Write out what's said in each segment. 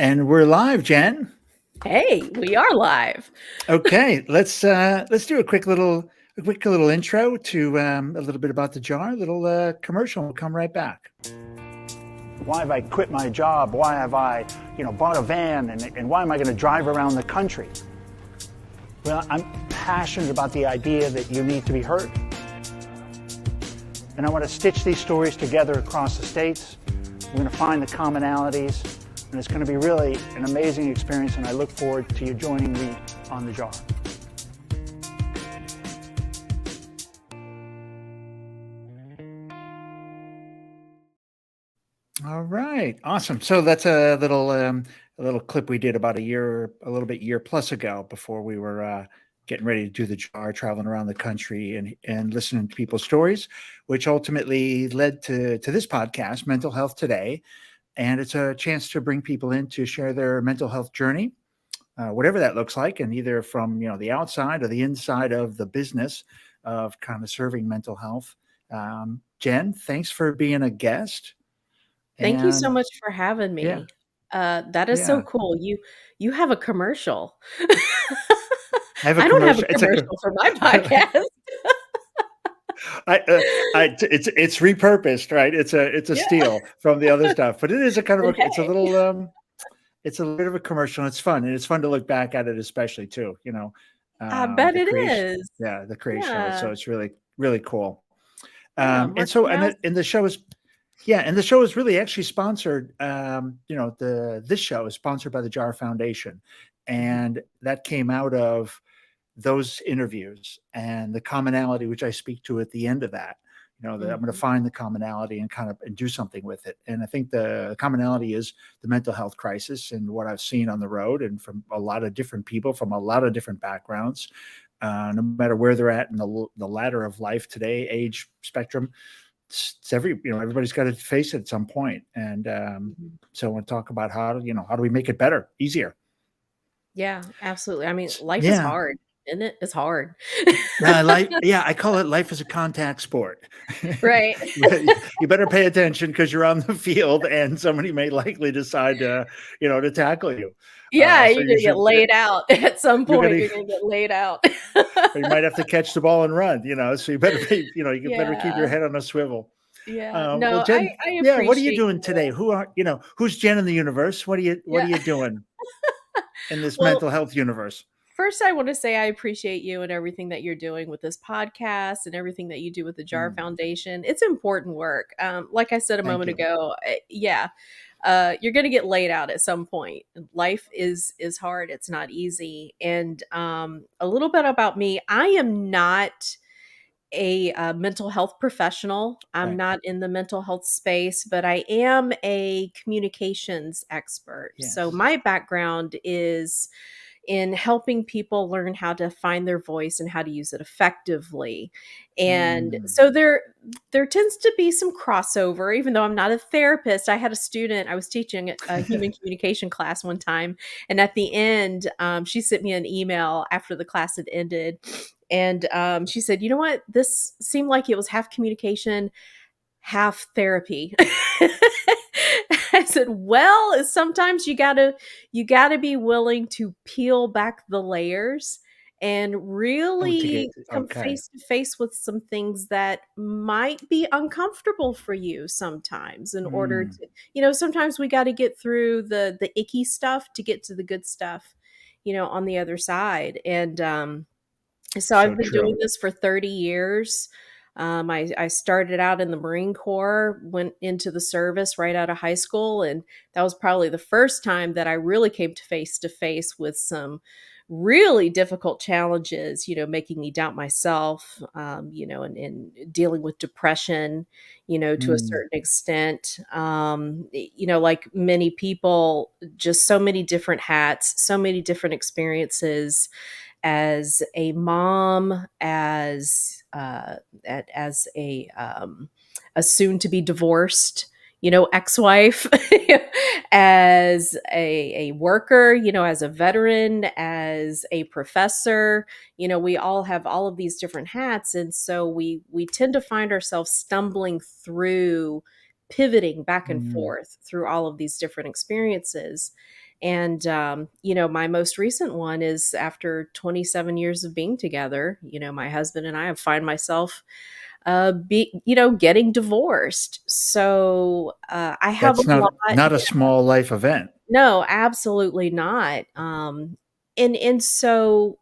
And we're live, Jen. Hey, we are live. Okay, let's do a quick little intro to a little bit about the jar, a little commercial. We'll come right back. Why have I quit my job? Why have I, bought a van? And why am I going to drive around the country? Well, I'm passionate about the idea that you need to be heard. And I want to stitch these stories together across the states. We're going to find the commonalities. And it's going to be really an amazing experience. And I look forward to you joining me on the jar. All right, awesome. So that's a little clip we did about a little bit year plus ago, before we were getting ready to do the jar, traveling around the country and listening to people's stories, which ultimately led to this podcast, Mental Health Today. And it's a chance to bring people in to share their mental health journey, whatever that looks like, and either from the outside or the inside of the business of kind of serving mental health. Jen, thanks for being a guest. Thank you so And much for having yeah, me. That is so yeah, cool. You have a commercial. I have a I don't have a commercial. commercial for my podcast. It's repurposed, right? It's a Yeah. steal from the other stuff, but it is a kind of And it's a hey, little it's a bit of a commercial. And it's fun to look back at it, especially too. I bet The it creation, is. yeah, the creation of it. Yeah. So it's really cool. Yeah. And so Merchandise. and the show is yeah, and the show is really actually sponsored. The this show is sponsored by the Jar Foundation, Mhm. and that came out of those interviews and the commonality, which I speak to at the end of that. That I'm going to Mhm. find the commonality and kind of and do something with it. And I think the commonality is the mental health crisis and what I've seen on the road and from a lot of different people from a lot of different backgrounds, no matter where they're at in the ladder of life today, age spectrum. It's everybody's got to face it at some point. And Mhm. so I want to talk about how do we make it better, easier. Yeah, absolutely. I mean, life is Yeah. hard, isn't it? It's hard. I call it life as a contact sport. Right. You better pay attention because you're on the field and somebody may likely decide to tackle you. Yeah, So you're you gonna get should, laid out at some you're point. gonna, You're gonna get laid out. or you might have to catch the ball and run. So you better you better keep your Yeah. head on a swivel. Yeah. Well, No, Jen, I yeah, what are you appreciate doing you. today? Who's Jen in the universe? What are Yeah. you doing in this Well, mental health universe? first, I want to say I appreciate you and everything that you're doing with this podcast and everything that you do with the Jar Mm, Foundation. It's important work. Like I said a thank moment you. ago, yeah, you're going to get laid out at some point. Life is hard. It's not easy. And a little bit about me: I am not a mental health professional. I'm Right. not in the mental health space, but I am a communications expert. So Yes. my background is in helping people learn how to find their voice and how to use it effectively. And Mm, so there tends to be some crossover. Even though I'm not a therapist, I had a student, I was teaching a human communication class one time, and at the end, she sent me an email after the class had ended, and she said, "You know what? This seemed like it was half communication, half therapy." I said, "Well, sometimes you gotta be willing to peel back the layers and oh, to get really come okay. face to face with some things that might be uncomfortable for you sometimes in order Mm, to, sometimes we got to get through the icky stuff to get to the good stuff, on the other side." And so so I've been true. doing this for 30 years. I started out in the Marine Corps, went into the service right out of high school, and that was probably the first time that I really came to face with some really difficult challenges, making me doubt myself, and dealing with depression, to a Mm, certain extent. Like many people, just so many different hats, so many different experiences as a mom, as a soon to be divorced, ex-wife, as a worker, as a veteran, as a professor. We all have all of these different hats, and so we tend to find ourselves stumbling through pivoting back and Mm. forth through all of these different experiences. And, my most recent one is after 27 years of being together, my husband and I have find myself getting divorced. So I have a That's not lot. not a small life event. No, absolutely not. And so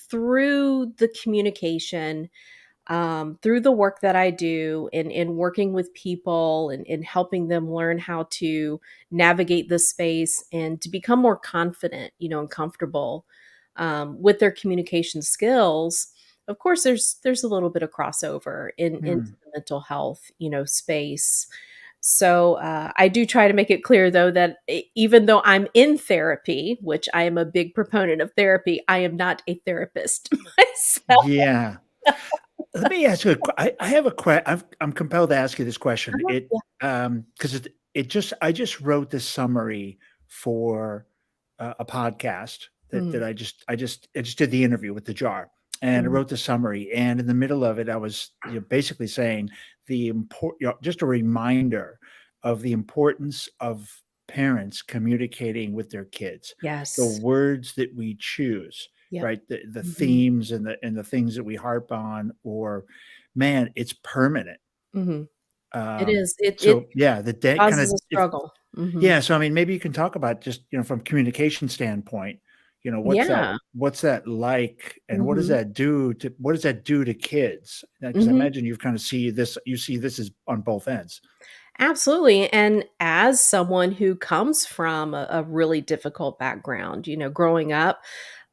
through the communication, through the work that I do in working with people and helping them learn how to navigate this space and to become more confident, and comfortable with their communication skills. Of course, there's a little bit of crossover into Mm. the mental health, space. So I do try to make it clear, though, that even though I'm in therapy, which I am a big proponent of therapy, I am not a therapist myself. Yeah. Let me ask you I have a I'm compelled to ask you this question. Uh-huh. It, Yeah. 'Cause it just I just wrote this summary for a podcast that Mm, I just did the interview with the jar, and I mm. wrote the summary, and in the middle of it, I was, basically saying just a reminder of the importance of parents communicating with their kids, the Yes. words that we choose, Yep. right? The Mhm. themes and the things that we harp on, or man, it's permanent. Mhm. It Um, is. It so yeah, the day kind causes of a if struggle. Mhm. yeah, so I mean, maybe you can talk about just, from communication standpoint, Yeah. what's that like, and Mhm. what does that do to kids? Because I Mhm. imagine you see this as on both ends. Absolutely. And as someone who comes from a really difficult background, growing up,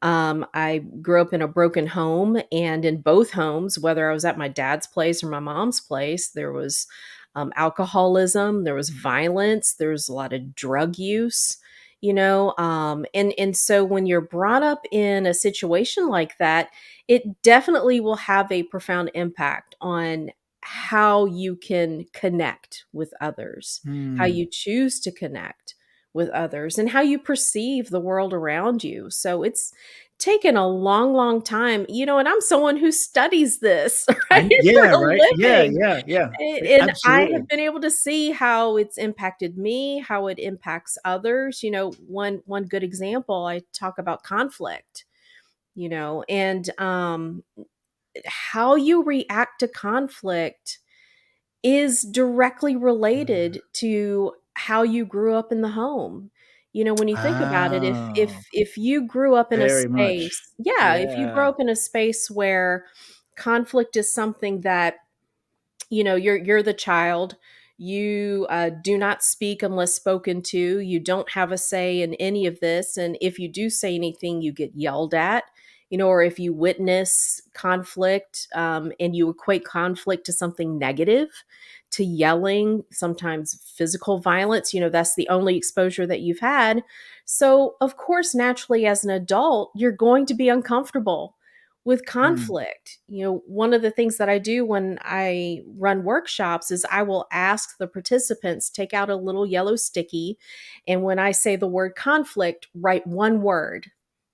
I grew up in a broken home. And in both homes, whether I was at my dad's place or my mom's place, there was alcoholism, there was violence, there was a lot of drug use. And so when you're brought up in a situation like that, it definitely will have a profound impact on how you can connect with others, how Hmm. you choose to connect with others, and how you perceive the world around you. So it's taken a long, long time, and I'm someone who studies this, right, for Yeah, a right. Yeah, living. yeah, yeah. And I Absolutely. have been able to see how it's impacted me, how it impacts others. One good example, I talk about conflict, and how you react to conflict is directly related to how you grew up in the home. When you think about it, if if Oh, if you grew up in a very much. space, yeah, if you grow Yeah. up in a space where conflict is something that, you're the child, you do not speak unless spoken to, you don't have a say in any of this, and if you do say anything, you get yelled at. Or if you witness conflict, and you equate conflict to something negative, to yelling, sometimes physical violence, that's the only exposure that you've had. So of course, naturally, as an adult, you're going to be uncomfortable with Mm. conflict. One of the things that I do when I run workshops is I will ask the participants, take out a little yellow sticky, and when I say the word conflict, write one word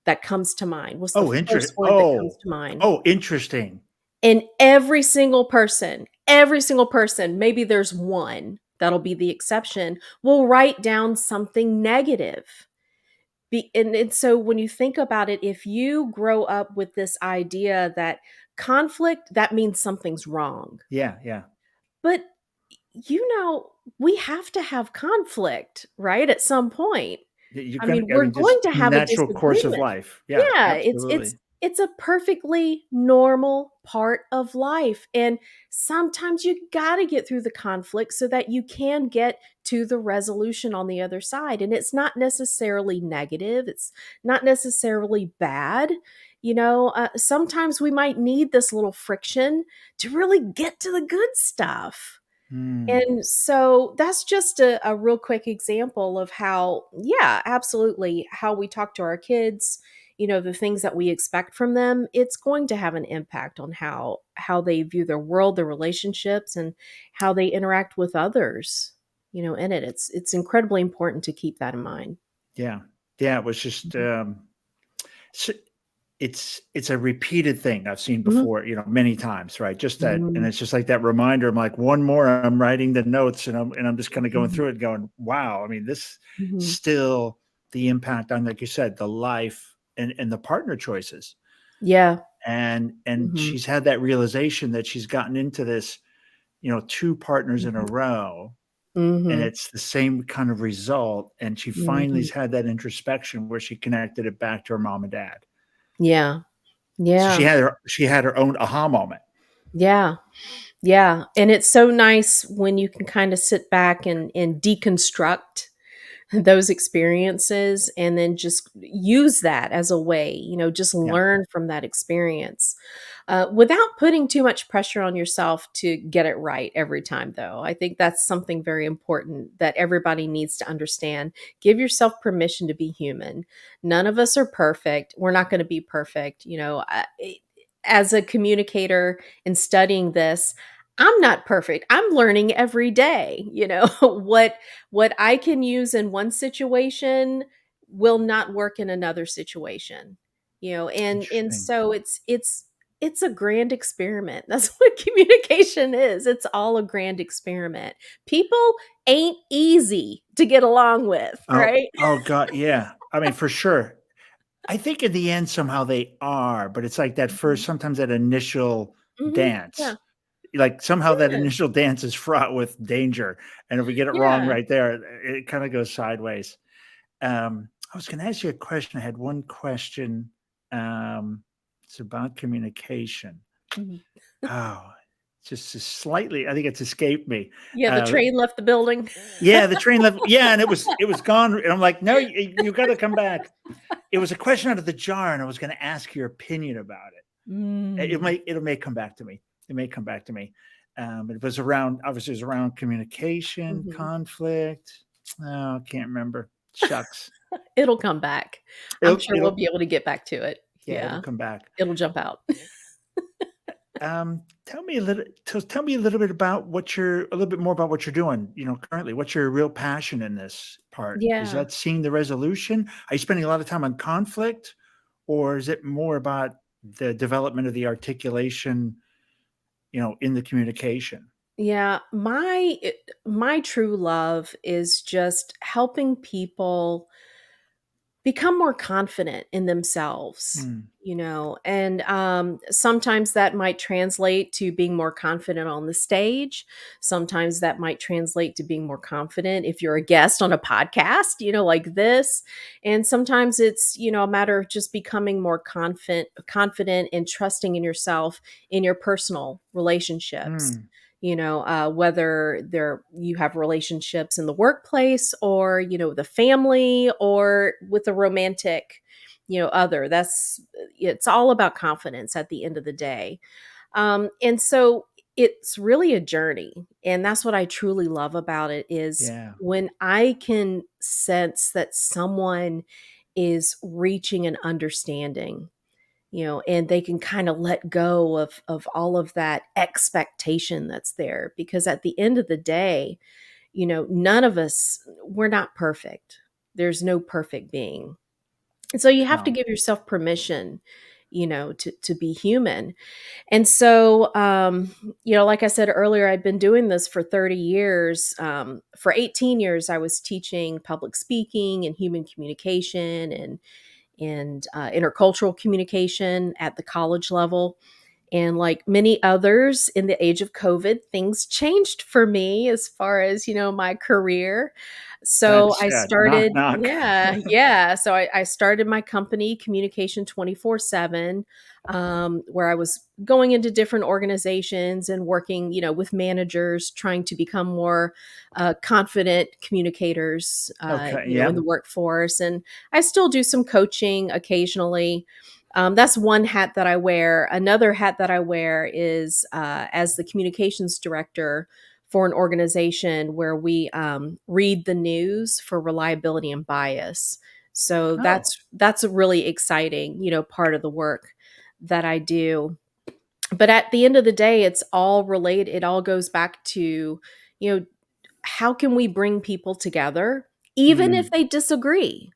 that comes to mind. What's the Oh, first word that comes oh. to mind? Oh, interesting. And every single person, maybe there's one that'll be the exception, will write down something negative. And so when you think about it, if you grow up with this idea that conflict, that means something's wrong. Yeah, yeah. But we have to have conflict, right? At some point. You're I gonna mean, I we're mean, just going to have a natural course of disagreement. life. Yeah, Yeah, it's absolutely. it's a perfectly normal part of life, and sometimes you got to get through the conflict so that you can get to the resolution on the other side, and it's not necessarily negative, it's not necessarily bad. Sometimes we might need this little friction to really get to the good stuff. Hmm. And so that's just a real quick example of how, yeah, absolutely, how we talk to our kids, the things that we expect from them, it's going to have an impact on how they view their world, their relationships, and how they interact with others, in it. It's incredibly important to keep that in mind. Yeah. Yeah, it was just, it's a repeated thing I've seen Mhm. before, many times, right? Just that, and Mhm. it's just like that reminder. I'm like, one more, I'm writing the notes, and I'm just kind of going Mhm. through it, going, wow. I mean, this Mhm. still the impact on, like you said, the life and the partner choices, Yeah. and Mhm. she's had that realization that she's gotten into this, two partners in a Mhm. row, and Mhm. it's the same kind of result. And she finally Mhm. has had that introspection where she connected it back to her mom and dad. Yeah. So she Yeah. had her own aha moment. Yeah. Yeah. And it's so nice when you can kind of sit back and deconstruct those experiences and then just use that as a way, just Yeah. learn from that experience without putting too much pressure on yourself to get it right every time, though. I think that's something very important that everybody needs to understand. Give yourself permission to be human. None of us are perfect. We're not going to be perfect. As a communicator and studying this, I'm not perfect. I'm learning every day. What I can use in one situation will not work in another situation. And Interesting. so it's a grand experiment. That's what communication is. It's all a grand experiment. People ain't easy to get along with, Oh, right? oh God, yeah. I mean, for sure. I think in the end somehow they are, but it's like that Mhm. first, sometimes that initial Mhm. dance, Yeah. like somehow that Yeah. initial dance is fraught with danger. And if we get it wrong Yeah. right there, it kind of goes sideways. I was going to ask you a question. I had one question. It's about communication. Mhm. Oh, slightly, I think it's escaped me. Yeah, the Uh, train left the building. yeah, the train left. Yeah, and it was gone. And I'm like, no, you got to come back. It was a question out of the jar, and I was going to ask your opinion about it. Mm. It may come back to me. It may come back to me. It was around, obviously, it was around communication, Mhm. conflict. Oh, I can't remember. Shucks. It'll come back. I'm It'll, sure we'll it'll, be able to get back to it. yeah, it'll Yeah, come back. it'll jump out. Tell me a little bit about a little bit more about what you're doing, currently. What's your real passion in this part? Is Yeah. that seeing the resolution? Are you spending a lot of time on conflict, or is it more about the development of the articulation, in the communication? Yeah, my true love is just helping people become more confident in themselves, Mm, and sometimes that might translate to being more confident on the stage. Sometimes that might translate to being more confident if you're a guest on a podcast, like this. And sometimes it's, a matter of just becoming more confident and trusting in yourself in your personal relationships. mm, Whether you have relationships in the workplace or the family or with a romantic other. It's all about confidence at the end of the day. And so it's really a journey, and that's what I truly love about it is yeah. when I can sense that someone is reaching an understanding, and they can kind of let go of all of that expectation that's there, because at the end of the day, none of us, we're not perfect. There's no perfect being. And so you have to No. give yourself permission, to be human. And so, like I said earlier, I'd been doing this for 30 years. For 18 years, I was teaching public speaking and human communication and intercultural communication at the college level. And like many others in the age of COVID, things changed for me as far as, my career. So That's, I yeah. Knock, started, knock. yeah, yeah. So I started my company, Communication 24/7, where I was going into different organizations and working, with managers, trying to become more confident communicators, Okay. in Yep. the workforce. And I still do some coaching occasionally. That's one hat that I wear. Another hat that I wear is as the communications director for an organization where we read the news for reliability and bias. So Oh. that's a really exciting, part of the work that I do. But at the end of the day, it's all related. It all goes back to, you know, how can we bring people together, even if Mm, they disagree?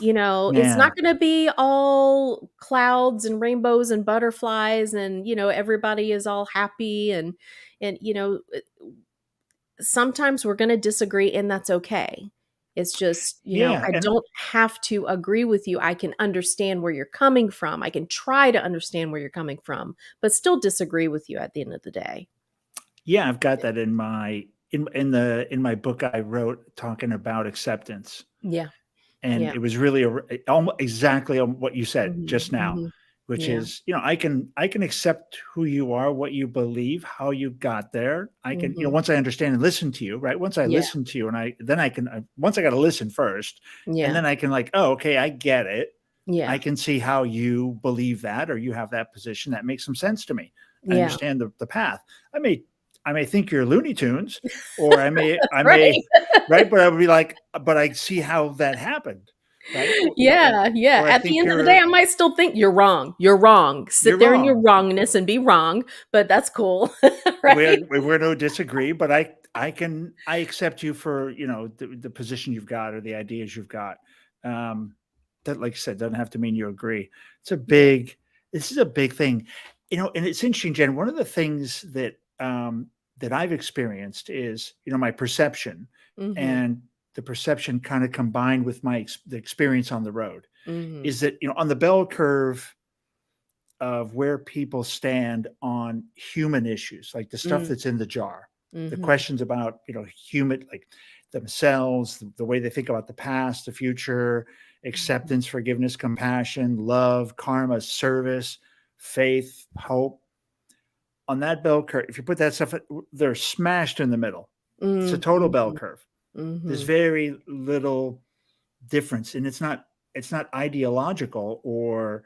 It's Yeah. not going to be all clouds and rainbows and butterflies and, everybody is all happy and, sometimes we're going to disagree and that's okay. It's just, Yeah. I And don't have to agree with you. I can understand where you're coming from. I can try to understand where you're coming from, but still disagree with you at the end of the day. yeah, I've got that in my in my book I wrote talking about acceptance. Yeah. And Yeah. it was really almost exactly on what you said Mhm. just now, Mhm. which Yeah. is, I can accept who you are, what you believe, how you got there. I can, Mhm. once I understand and listen to you, right? Once I Yeah. listen to you, and then I can, once I got to listen first, and Yeah. then I can like, oh, okay, I get it. I Yeah. can see how you believe that, or you have that position. That makes some sense to me. I Yeah. understand the path. I may, I may think you're Looney Tunes, or I may, Right. right? But I would be like, but I see how that happened, right? Or, Yeah, yeah. or I At the think end of the day, I might still think you're wrong. You're wrong. you're Sit there in your wrong. wrongness and be wrong, but that's cool, right? We're no disagree, but I accept you for, the position you've got or the ideas you've got. Um, that, like I said, doesn't have to mean you agree. It's a Yeah. big, this is a big thing, and it's interesting, Jen. One of the things that I've experienced is, my perception, Mhm. and the perception kind of combined with the experience on the road Mhm. is that, on the bell curve of where people stand on human issues, like the stuff Mm. that's in the jar, the Mhm. questions about, human, like themselves, the way they think about the past, the future, Mhm. acceptance, forgiveness, compassion, love, karma, service, faith, hope. On that bell curve, if you put that stuff, they're smashed in the middle. It's a Mm. total bell Mhm. curve. There's Mhm. very little difference, and it's not ideological or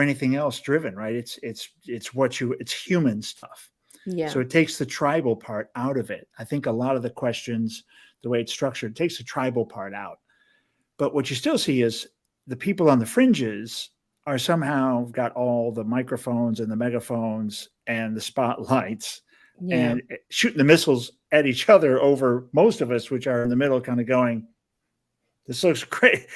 anything else driven, right? It's human stuff. So Yeah. it takes the tribal part out of it. I think a lot of the questions, the way it's structured, takes the tribal part out. But what you still see is the people on the fringes are somehow got all the microphones and the megaphones and the spotlights, Yeah. and shooting the missiles at each other over most of us, which are in the middle, kind of going, this looks great.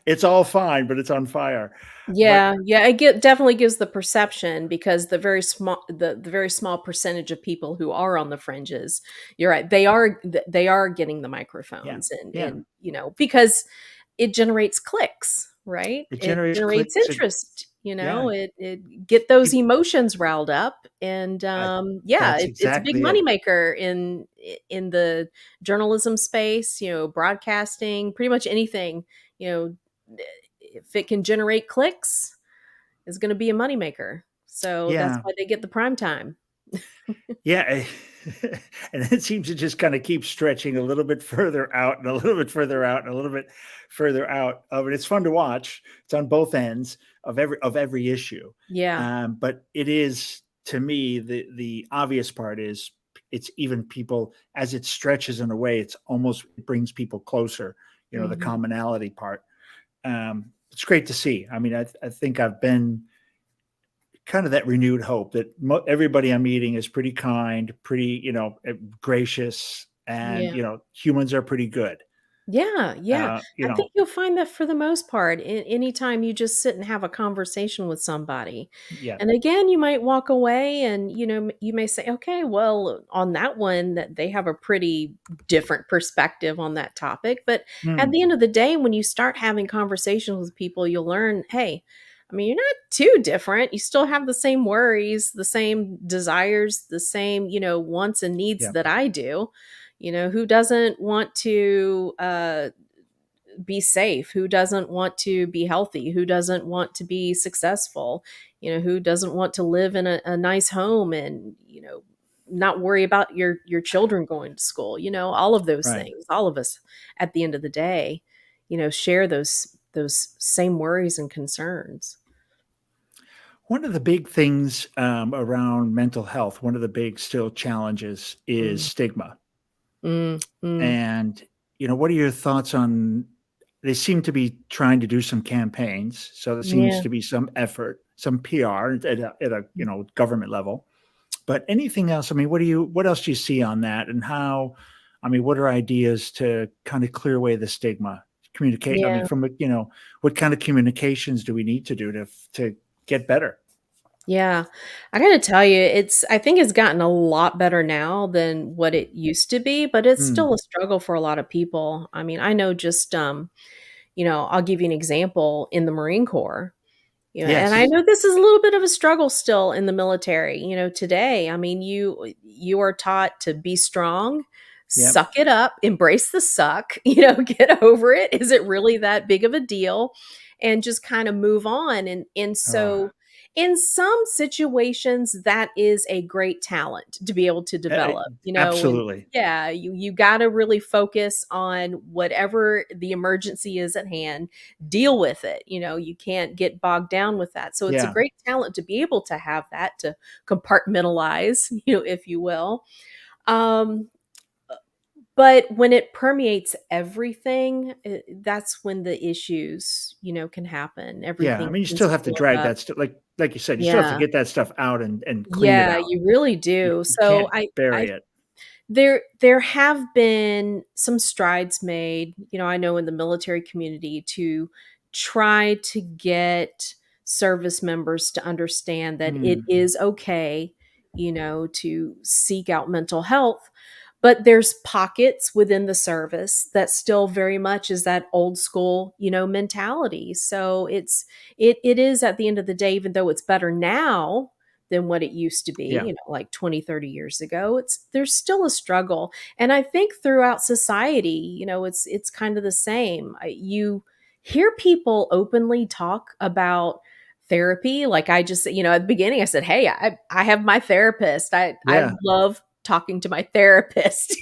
It's all fine, but it's on fire. But Yeah, yeah, definitely gives the perception because the very small percentage of people who are on the fringes, you're right, they are getting the yeah, microphones yeah, because it generates clicks, right? it It generates generates clicks. interest, Yeah, it get those peop- emotions riled up and I, yeah, that's it's a big exactly it. moneymaker in the journalism space, broadcasting, pretty much anything, you know if it can generate clicks, it's going to be a moneymaker. So that's Yeah, why they get the prime time. yeah, and it seems to just kind of keep stretching a little bit further out and a little bit further out and a little bit further out. Of it, it's fun to watch. It's on both ends of every issue. Yeah. But it is, to me, the obvious part is it's even people as it stretches in a way. It brings people closer. The Mhm. commonality part. It's great to see. I mean, I think I've been kind of that renewed hope that everybody I'm meeting is pretty kind, pretty, gracious, and, Yeah. humans are pretty good. Yeah, yeah. Uh, you I think know, you'll find that for the most part, anytime you just sit and have a conversation with somebody. yeah. And again, you might walk away and, you may say, okay, well, on that one, that they have a pretty different perspective on that topic. But at Mm, the end of the day, when you start having conversations with people, you'll learn, hey, I mean, you're not too different. You still have the same worries, the same desires, the same, wants and needs yeah. that I do. Who doesn't want to be safe? Who doesn't want to be healthy? Who doesn't want to be successful? Who doesn't want to live in a nice home and, not worry about your children going to school? All of those Right. things. All of us at the end of the day, share those same worries and concerns. One of the big things around mental health, one of the big still challenges is Mm, stigma. mm, mm. And, what are your thoughts on? They seem to be trying to do some campaigns, so there seems Yeah. to be some effort, some PR at a government level. But anything else? I mean, what else do you see on that, and how? I mean, what are ideas to kind of clear away the stigma? communicate. I mean, Yeah. from what kind of communications do we need to do to get better? Yeah. I gotta tell you, I think it's gotten a lot better now than what it used to be, but it's Mm, still a struggle for a lot of people. I mean, I know just, I'll give you an example in the Marine Corps. And I yes. know this is a little bit of a struggle still in the military. Today, I mean, you are taught to be strong, Yep. suck it up, embrace the suck, get over it. Is it really that big of a deal? And just kind of move on. And Oh, so in some situations, that is a great talent to be able to develop, and absolutely. yeah, you got to really focus on whatever the emergency is at hand, deal with it. You can't get bogged down with that. So it's a Yeah. great talent to be able to have that, to compartmentalize, if you will. Um, but when it permeates everything, that's when the issues, can happen. Yeah. I Everything mean, you tends still to have to build drag up. that stuff, like you said, you still have to Yeah. get that stuff out and clean it Yeah, out. you really You, do. you So can't I bury it. there have been some strides made, I know in the military community, to try to get service members to understand that it Mm, is okay, to seek out mental health. But there's pockets within the service that still very much is that old school, mentality. So it is, at the end of the day, even though it's better now than what it used to be, yeah. like 20, 30 years ago, there's still a struggle. And I think throughout society, it's kind of the same. You hear people openly talk about therapy. Like I just, at the beginning I said, hey, I have my therapist. I Yeah. love talking to my therapist.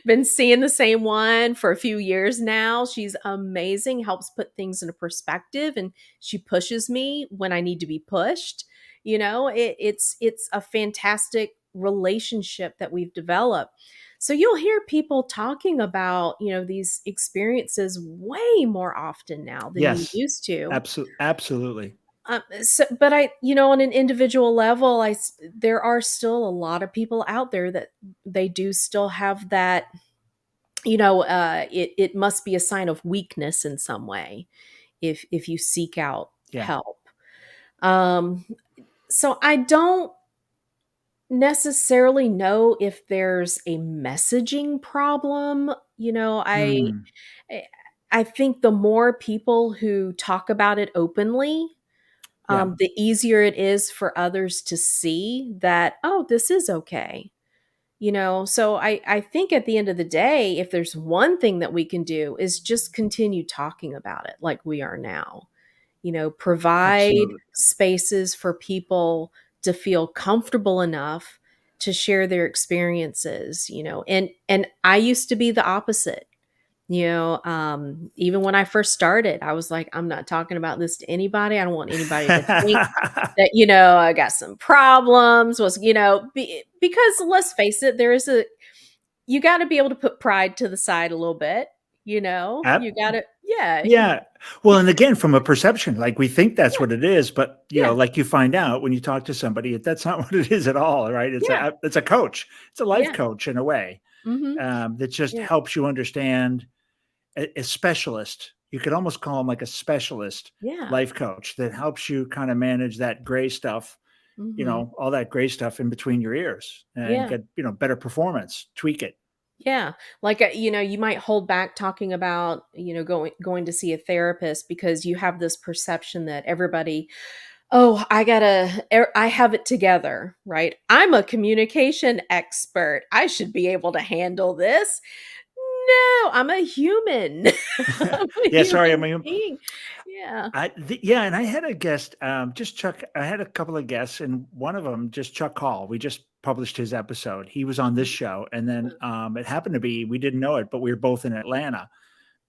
Been seeing the same one for a few years now. She's amazing, helps put things into perspective, and she pushes me when I need to be pushed. It's a fantastic relationship that we've developed. So you'll hear people talking about, these experiences way more often now than you Yes. used to. Absolutely. But on an individual level, there are still a lot of people out there that they do still have that, it must be a sign of weakness in some way if you seek out Yeah. help. Um, so I don't necessarily know if there's a messaging problem. Mm, I I think the more people who talk about it openly, yeah. the easier it is for others to see that, oh, this is okay. So I think at the end of the day, if there's one thing that we can do, is just continue talking about it like we are now. Provide Absolutely. spaces for people to feel comfortable enough to share their experiences, and I used to be the opposite. Even when I first started, I was like, I'm not talking about this to anybody. I don't want anybody to think that, I got some problems, because let's face it, you got to be able to put pride to the side a little bit, you Ab- got to, yeah, Yeah. Well, and again, from a perception, like we think that's yeah, what it is, but yeah, like you find out when you talk to somebody, that's not what it is at all, right? yeah, It's a coach. It's a life yeah, coach in a way, hmm, that just yeah, helps you understand a specialist. You could almost call him like a specialist yeah, life coach that helps you kind of manage that gray stuff, hmm, all that gray stuff in between your ears and yeah. get, better performance, tweak it. Yeah. Like, you might hold back talking about, going to see a therapist because you have this perception that everybody, oh, I have it together, right? I'm a communication expert. I should be able to handle this. No, I'm a human. I'm a Yeah. Sorry. I human mean, being. Yeah. yeah, and I had a guest, just Chuck. I had a couple of guests, and one of them, just Chuck Hall. We just published his episode. He was on this show, and then it happened to be we didn't know it, but we were both in Atlanta,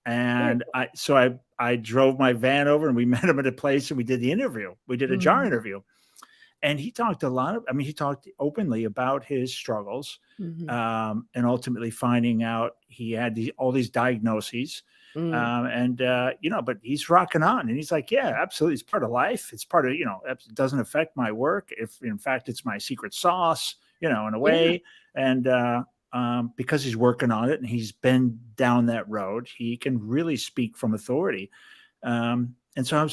Very and cool. I drove my van over, and we met him at a place, and we did the interview. We did a jar Mhm. interview, and he talked a lot of. I mean, he talked openly about his struggles, Mhm. and ultimately finding out he had all these diagnoses, Mm. and but he's rocking on, and he's like, yeah, absolutely, it's part of life. It's part of it doesn't affect my work. If in fact it's my secret sauce, in a Yeah. way, and because he's working on it and he's been down that road, he can really speak from authority. And so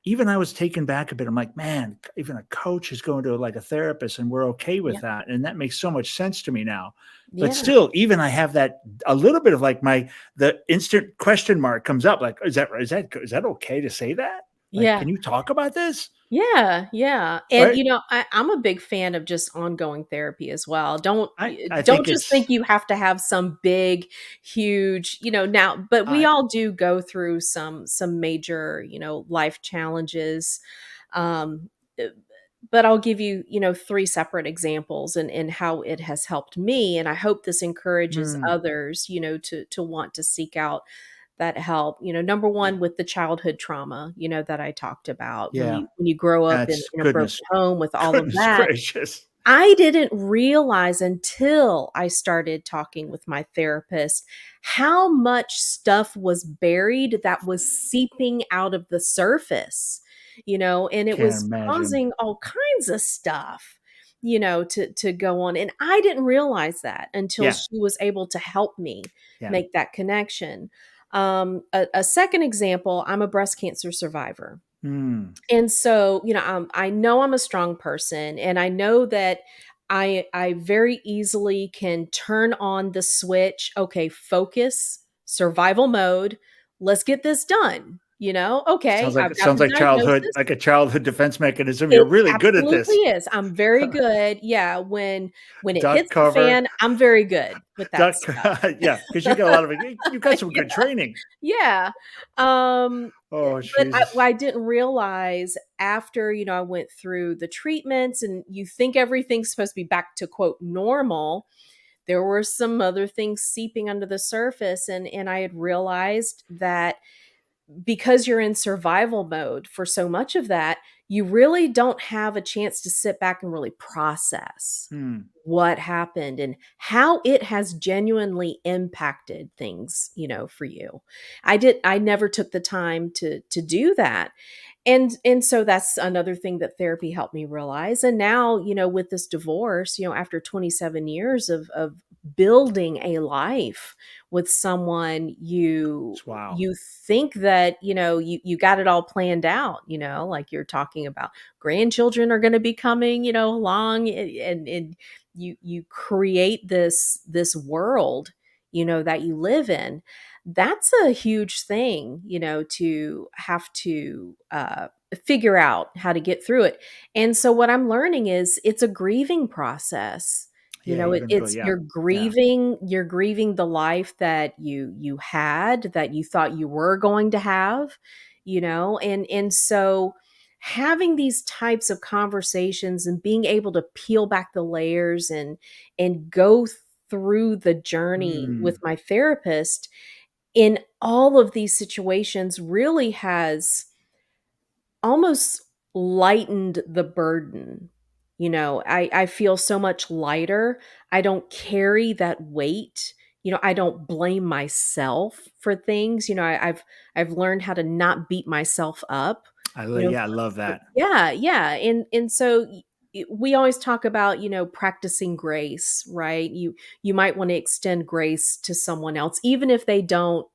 even I was taken back a bit. I'm like, man, even a coach is going to like a therapist, and we're okay with Yeah. that, and that makes so much sense to me now. But Yeah. still, even I have that a little bit of like the instant question mark comes up. Like, is that okay to say that? Like, Yeah. can you talk about this? Yeah, yeah, and, Right? I'm a big fan of just ongoing therapy as well. Don't I don't think just it's think you have to have some big, huge, now but we I all do go through some major, life challenges, um, eh, but I'll give you, 3 separate examples and how it has helped me, and I hope this encourages mm, others, to want to seek out that help. Number one, with the childhood trauma, that I talked about. When yeah, you grow up that's in a broken home with all of goodness that, gracious. I didn't realize until I started talking with my therapist how much stuff was buried that was seeping out of the surface, and it Can't was imagine. causing all kinds of stuff, to go on. And I didn't realize that until Yeah, she was able to help me yeah. make that connection. A second example, I'm a breast cancer survivor. Mm. And so, I know I'm a strong person, and I know that I very easily can turn on the switch. Okay, focus, survival mode. Let's get this done. Okay, I've got Sounds the diagnosis. like a childhood defense mechanism. You're It really good at absolutely this. is. I'm very good. Yeah, when it Duck hits the cover, fan, I'm very good with that duck stuff. yeah, because you got a lot of you've got some good training. Yeah. Um, Oh, but Jesus. I didn't realize after, I went through the treatments and you think everything's supposed to be back to quote normal, there were some other things seeping under the surface, and I had realized that because you're in survival mode for so much of that, you really don't have a chance to sit back and really process Hmm. what happened and how it has genuinely impacted things, for you. I never took the time to do that. And so that's another thing that therapy helped me realize. And now, with this divorce, after 27 years of building a life with someone, Wow. you think that, you got it all planned out, like you're talking about grandchildren are going to be coming, along, and you create this world, that you live in. That's a huge thing, to have to figure out how to get through it. And so what I'm learning is it's a grieving process. Yeah, It's yeah. Yeah. you're grieving the life that you had, that you thought you were going to have, and so having these types of conversations and being able to peel back the layers and go through the journey with Mm. my therapist in all of these situations really has almost lightened the burden. I feel so much lighter. I don't carry that weight. I don't blame myself for things. I've learned how to not beat myself up. Yeah, I love that. Yeah, yeah, and so we always talk about, practicing grace, right? You might want to extend grace to someone else, even if they don't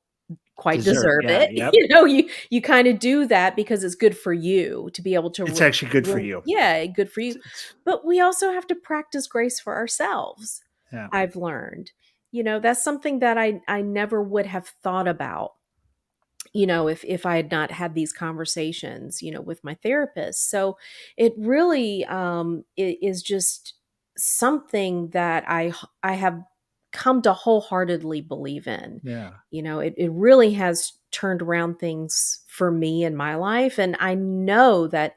quite Dessert. deserve Yeah, it. yep. You kind of do that because it's good for you to be able to It's actually good for really, you. yeah, good for you. It's But we also have to practice grace for ourselves. yeah. I've learned. That's something that I never would have thought about, if I had not had these conversations, with my therapist. So it really is just something that I have come to wholeheartedly believe in. Yeah. It really has turned around things for me in my life. And I know that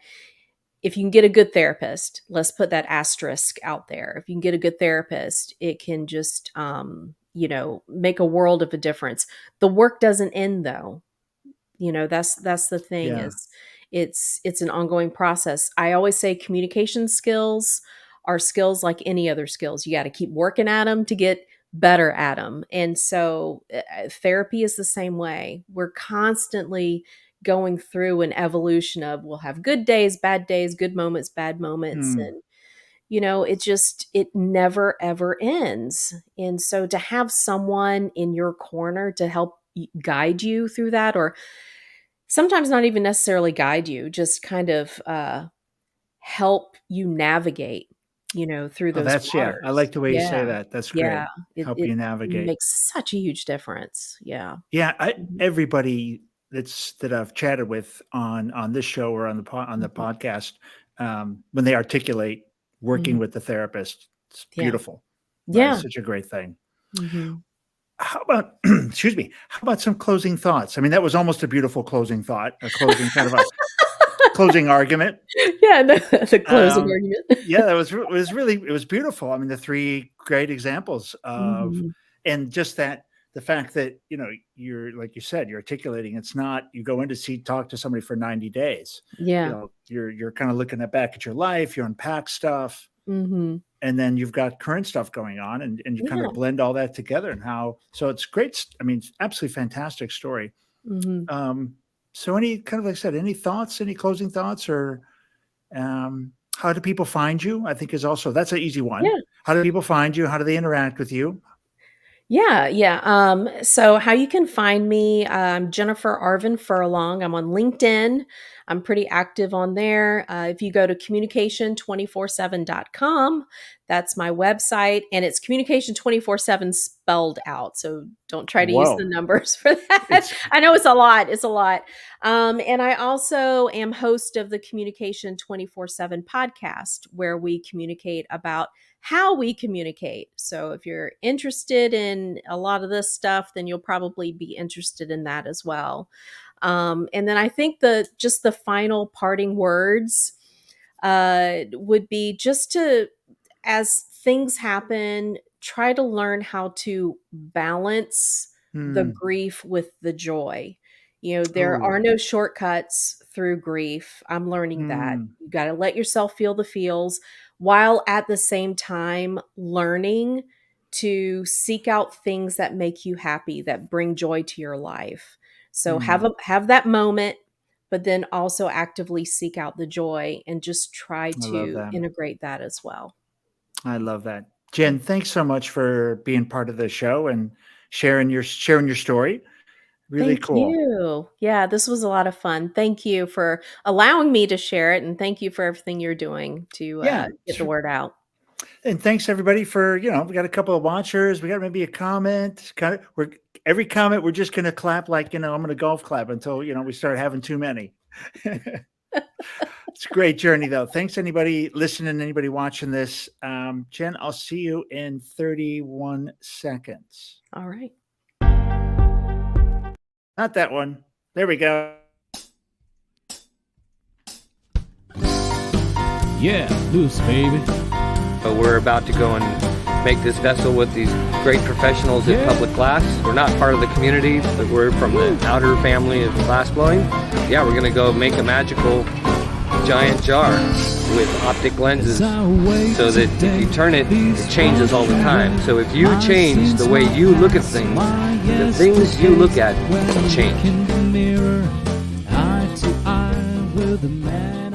if you can get a good therapist, let's put that asterisk out there. If you can get a good therapist, it can just, make a world of a difference. The work doesn't end though. That's the thing, Yeah. is it's an ongoing process. I always say communication skills are skills like any other skills. You got to keep working at them to get better at them. And so therapy is the same way. We're constantly going through an evolution of, we'll have good days, bad days, good moments, bad moments, Hmm. and it never ever ends. And so to have someone in your corner to help guide you through that, or sometimes not even necessarily guide you, just kind of help you navigate, through Oh, those yeah, I like waters. the way you say Yeah. that. That's Yeah. great. It Help it you navigate. makes such a huge difference. Yeah. Yeah, Mhm. everybody that I've chatted with on this show or on the Mhm. podcast, when they articulate working Mhm. with the therapist, it's Yeah. beautiful. Right, it's Yeah. such a great thing. Mhm. How about excuse me, how about some closing thoughts? I mean, that was almost a beautiful closing thought, a closing kind of a closing argument. Yeah, the closing Um, argument. yeah, that it was beautiful. I mean, the 3 great examples of Mhm. and just that the fact that, you're like you said, you're articulating it's not you go in to talk to somebody for 90 days. Yeah. You're kind of looking back at your life, you unpack stuff, Mhm. and then you've got current stuff going on and you kind Yeah. of blend all that together and so it's great. I mean, it's absolutely fantastic story. Mhm. Um, so any kind of like I said, any thoughts, any closing thoughts or how do people find you? I think is also that's an easy one. Yeah. How do people find you? How do they interact with you? Yeah, yeah. So how you can find me, Jennifer Arvin Furlong. I'm on LinkedIn. I'm pretty active on there. If you go to communication247.com, that's my website, and it's communication 24/7 spelled out. So don't try to use the Whoa. numbers for that. It's I know it's a lot. It's a lot. And I also am host of the Communication 24/7 podcast, where we communicate about how we communicate. So if you're interested in a lot of this stuff, then you'll probably be interested in that as well. And then I think the final parting words would be just to, as things happen, try to learn how to balance the hmm. grief with the joy. There are Oh. no shortcuts through grief. I'm learning that. Hmm. You got to let yourself feel the feels while at the same time learning to seek out things that make you happy, that bring joy to your life. So Hmm. have that moment, but then also actively seek out the joy and just try I love to that. integrate that as well. I love that. Jen, thanks so much for being part of the show and sharing your story. Really Thank cool. you. Yeah, this was a lot of fun. Thank you for allowing me to share it, and thank you for everything you're doing to Yeah. get the word out. And thanks everybody for, we got a couple of watchers. We got maybe a comment. Every comment, we're just going to clap like, I'm going to golf clap until, we start having too many. It's a great journey though. Thanks anybody listening, anybody watching this. Jen, I'll see you in 31 seconds. All right. Not that one. There we go. Yeah, loose, baby. We're about to go and make this vessel with these great professionals at Public Glass. We're not part of the community, but we're from the outer family of glassblowing. Yeah, we're going to go make a magical giant jar with optic lenses so that if you turn it, it changes all the time. So if you change the way you look at things, the things you look at change. In the mirror, eye to eye with a man